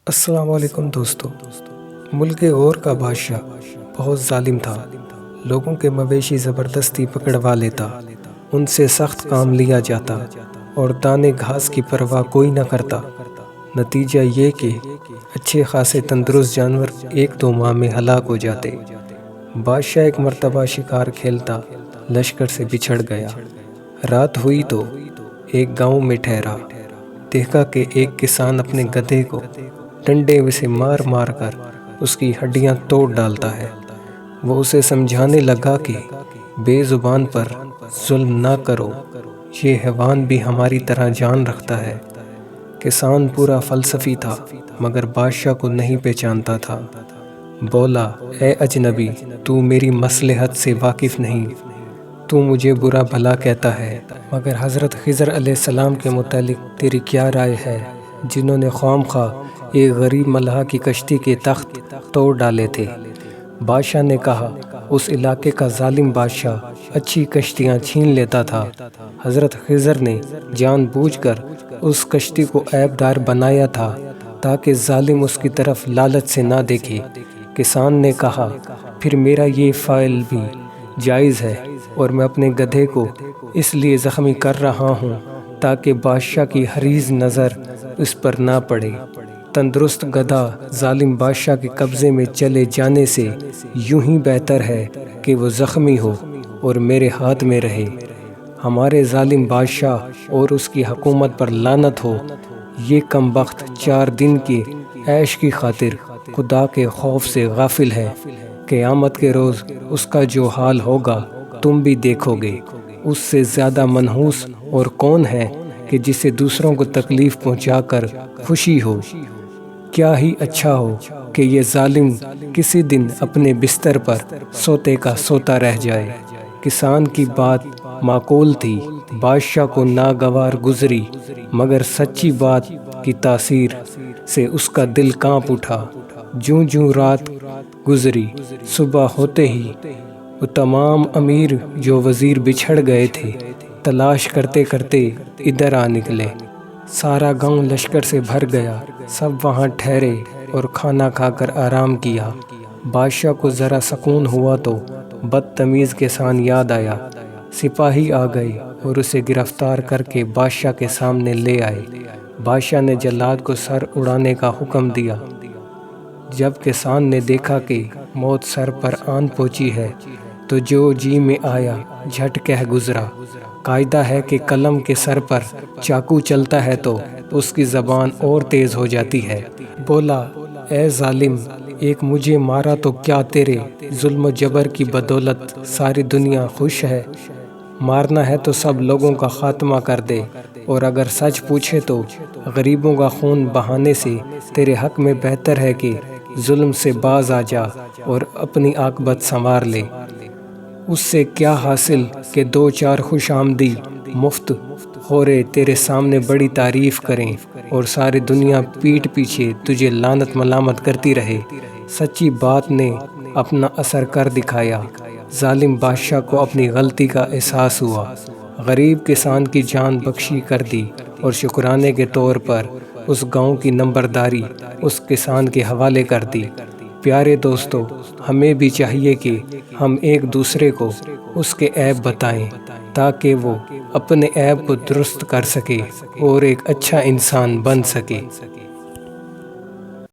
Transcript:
السلام علیکم دوستو۔ ملک غور کا بادشاہ بہت ظالم تھا۔ لوگوں کے مویشی زبردستی پکڑوا لیتا، ان سے سخت کام لیا جاتا اور دانے گھاس کی پرواہ کوئی نہ کرتا۔ نتیجہ یہ کہ اچھے خاصے تندرست جانور 1-2 ماہ میں ہلاک ہو جاتے۔ بادشاہ ایک مرتبہ شکار کھیلتا لشکر سے بچھڑ گیا۔ رات ہوئی تو ایک گاؤں میں ٹھہرا۔ دیکھا کہ ایک کسان اپنے گدھے کو ڈنڈے سے مار مار کر اس کی ہڈیاں توڑ ڈالتا ہے۔ وہ اسے سمجھانے لگا کہ بے زبان پر ظلم نہ کرو، یہ حیوان بھی ہماری طرح جان رکھتا ہے۔ کسان پورا فلسفی تھا مگر بادشاہ کو نہیں پہچانتا تھا۔ بولا، اے اجنبی، تو میری مصلحت سے واقف نہیں، تو مجھے برا بھلا کہتا ہے، مگر حضرت خضر علیہ السلام کے متعلق تیری کیا رائے ہے، جنہوں نے خواہ مخواہ ایک غریب ملاح کی کشتی کے تخت توڑ ڈالے تھے؟ بادشاہ نے کہا، اس علاقے کا ظالم بادشاہ اچھی کشتیاں چھین لیتا تھا۔ حضرت خضر نے جان بوجھ کر اس کشتی کو عیب دار بنایا تھا تاکہ ظالم اس کی طرف لالچ سے نہ دیکھے۔ کسان نے کہا، پھر میرا یہ فعل بھی جائز ہے اور میں اپنے گدھے کو اس لیے زخمی کر رہا ہوں تاکہ بادشاہ کی حریص نظر اس پر نہ پڑے۔ تندرست گدھا ظالم بادشاہ کے قبضے میں چلے جانے سے یوں ہی بہتر ہے کہ وہ زخمی ہو اور میرے ہاتھ میں رہے۔ ہمارے ظالم بادشاہ اور اس کی حکومت پر لعنت ہو۔ یہ کم بخت 4 دن کے عیش کی خاطر خدا کے خوف سے غافل ہے۔ قیامت کے روز اس کا جو حال ہوگا تم بھی دیکھو گے۔ اس سے زیادہ منحوس اور کون ہے کہ جسے دوسروں کو تکلیف پہنچا کر خوشی ہو؟ کیا ہی اچھا ہو کہ یہ ظالم کسی دن اپنے بستر پر سوتے کا سوتا رہ جائے۔ کسان کی بات معقول تھی، بادشاہ کو ناگوار گزری، مگر سچی بات کی تاثیر سے اس کا دل کانپ اٹھا۔ جوں جوں رات گزری، صبح ہوتے ہی وہ تمام امیر جو وزیر بچھڑ گئے تھے تلاش کرتے کرتے ادھر آ نکلے۔ سارا گاؤں لشکر سے بھر گیا، سب وہاں ٹھہرے اور کھانا کھا کر آرام کیا۔ بادشاہ کو ذرا سکون ہوا تو بدتمیز کسان یاد آیا۔ سپاہی آ گئے اور اسے گرفتار کر کے بادشاہ کے سامنے لے آئے۔ بادشاہ نے جلاد کو سر اڑانے کا حکم دیا۔ جب کسان نے دیکھا کہ موت سر پر آن پہنچی ہے تو جو جی میں آیا جھٹ کہہ گزرا۔ قاعدہ ہے کہ قلم کے سر پر چاقو چلتا ہے تو اس کی زبان اور تیز ہو جاتی ہے۔ بولا، اے ظالم، ایک مجھے مارا تو کیا تیرے ظلم و جبر کی بدولت ساری دنیا خوش ہے؟ مارنا ہے تو سب لوگوں کا خاتمہ کر دے، اور اگر سچ پوچھے تو غریبوں کا خون بہانے سے تیرے حق میں بہتر ہے کہ ظلم سے باز آ جا اور اپنی عاقبت سنوار لے۔ اس سے کیا حاصل کہ 2-4 خوش آمدی مفت خورے تیرے سامنے بڑی تعریف کریں اور ساری دنیا پیٹھ پیچھے تجھے لعنت ملامت کرتی رہے۔ سچی بات نے اپنا اثر کر دکھایا۔ ظالم بادشاہ کو اپنی غلطی کا احساس ہوا۔ غریب کسان کی جان بخشی کر دی اور شکرانے کے طور پر اس گاؤں کی نمبرداری اس کسان کے حوالے کر دی۔ پیارے دوستو، ہمیں بھی چاہیے کہ ہم ایک دوسرے کو اس کے عیب بتائیں تاکہ وہ اپنے عیب کو درست کر سکے اور ایک اچھا انسان بن سکے۔